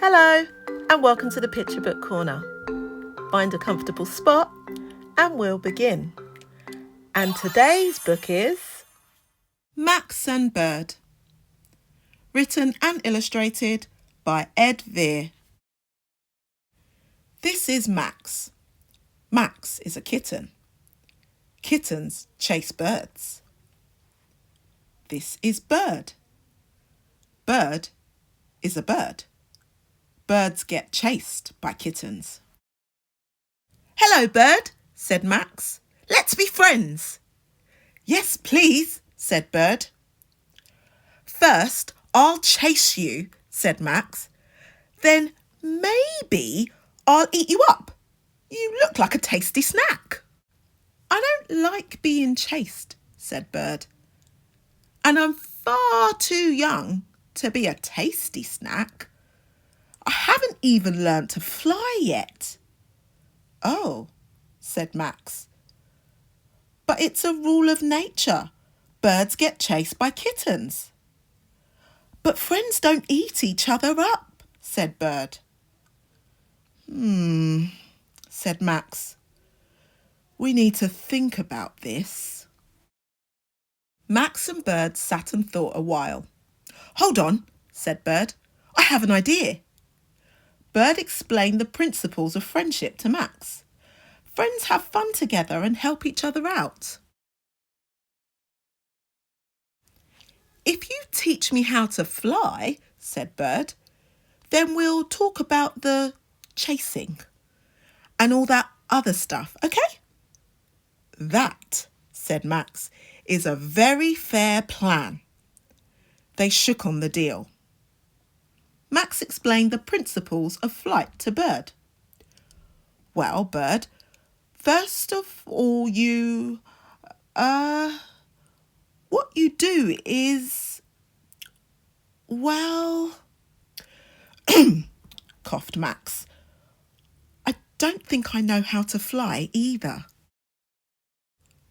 Hello and welcome to the Picture Book Corner. Find a comfortable spot and we'll begin. And today's book is Max and Bird, written and illustrated by Ed Vere. This is Max. Max is a kitten. Kittens chase birds. This is Bird. Bird is a bird. Birds get chased by kittens. "Hello, Bird," said Max. "Let's be friends." "Yes, please," said Bird. "First, I'll chase you," said Max. "Then maybe I'll eat you up. You look like a tasty snack." "I don't like being chased," said Bird. "And I'm far too young to be a tasty snack. I haven't even learned to fly yet." "Oh," said Max. "But it's a rule of nature. Birds get chased by kittens." "But friends don't eat each other up," said Bird. Said Max. "We need to think about this." Max and Bird sat and thought a while. "Hold on," said Bird. "I have an idea." Bird explained the principles of friendship to Max. Friends have fun together and help each other out. "If you teach me how to fly," said Bird, "then we'll talk about the chasing and all that other stuff, okay?" "That," said Max, "is a very fair plan." They shook on the deal. Max explained the principles of flight to Bird. "Well, Bird, first of all what you do is, well," coughed Max. "I don't think I know how to fly either."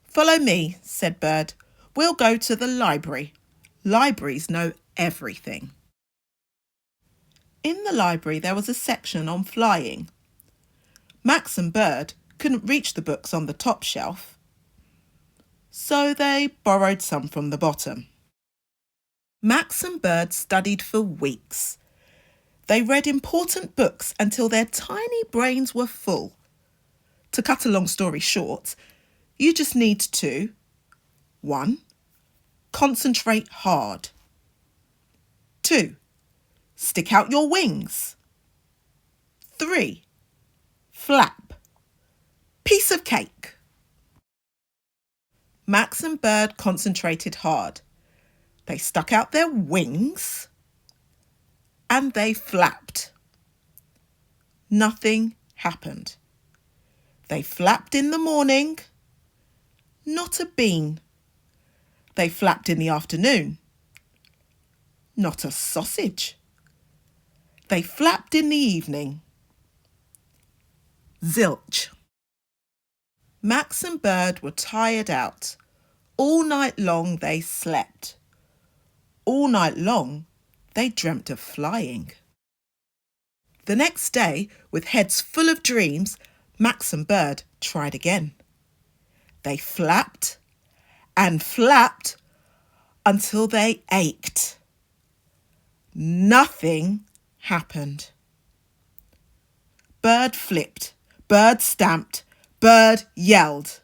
"Follow me," said Bird. "We'll go to the library. Libraries know everything." In the library there was a section on flying. Max and Bird couldn't reach the books on the top shelf, so they borrowed some from the bottom. Max and Bird studied for weeks. They read important books until their tiny brains were full. To cut a long story short, you just need to 1. Concentrate hard. 2. Stick out your wings. 3. Flap. Piece of cake. Max and Bird concentrated hard. They stuck out their wings and they flapped. Nothing happened. They flapped in the morning. Not a bean. They flapped in the afternoon. Not a sausage. They flapped in the evening. Zilch. Max and Bird were tired out. All night long they slept. All night long they dreamt of flying. The next day, with heads full of dreams, Max and Bird tried again. They flapped and flapped until they ached. Nothing happened. Bird flipped, Bird stamped, Bird yelled.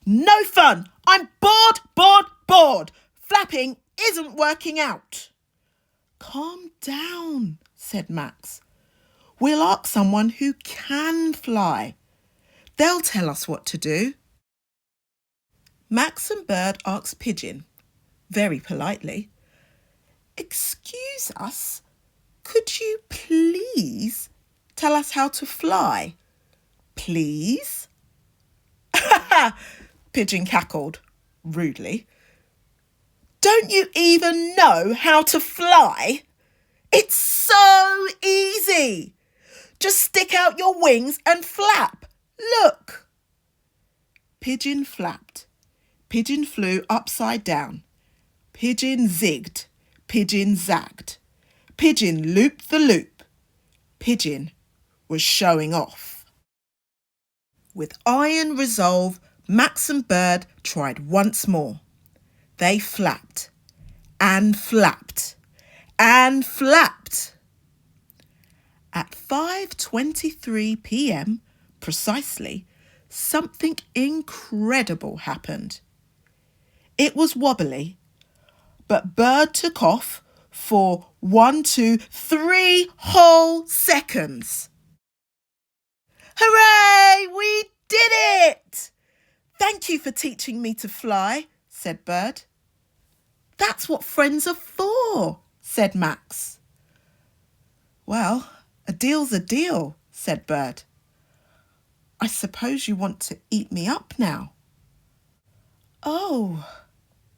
"No fun! I'm bored, bored, bored! Flapping isn't working out." "Calm down," said Max. "We'll ask someone who can fly. They'll tell us what to do." Max and Bird asked Pigeon, very politely, "Excuse us, could you please tell us how to fly? Please?" Pigeon cackled rudely. "Don't you even know how to fly? It's so easy. Just stick out your wings and flap. Look." Pigeon flapped. Pigeon flew upside down. Pigeon zigged. Pigeon zagged. Pigeon looped the loop. Pigeon was showing off. With iron resolve, Max and Bird tried once more. They flapped and flapped and flapped. At 5:23 p.m. precisely, something incredible happened. It was wobbly, but Bird took off for 1, 2, 3 whole seconds. Hooray! We did it! Thank you for teaching me to fly, said Bird. That's what friends are for, said Max. Well, a deal's a deal, said Bird. I suppose you want to eat me up now. Oh,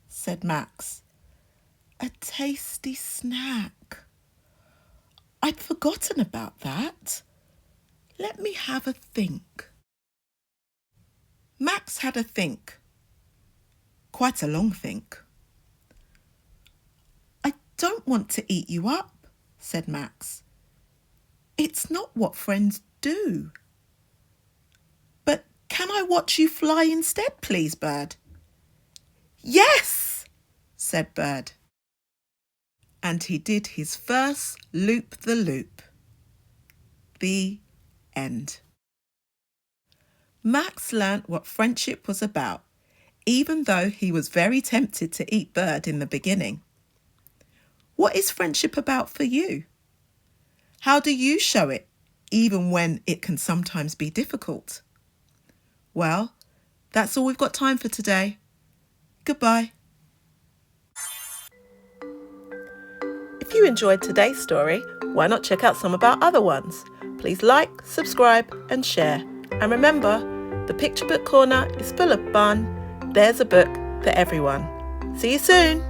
said Max. A tasty snack. I'd forgotten about that. Let me have a think. Max had a think. Quite a long think. I don't want to eat you up, said Max. It's not what friends do. But can I watch you fly instead, please, Bird? Yes, said Bird. And he did his first loop-the-loop. The end. Max learnt what friendship was about, even though he was very tempted to eat Bird in the beginning. What is friendship about for you? How do you show it, even when it can sometimes be difficult? Well, that's all we've got time for today. Goodbye. If you enjoyed today's story, why not check out some of our other ones? Please like, subscribe and share. And remember, the Picture Book Corner is full of fun. There's a book for everyone. See you soon.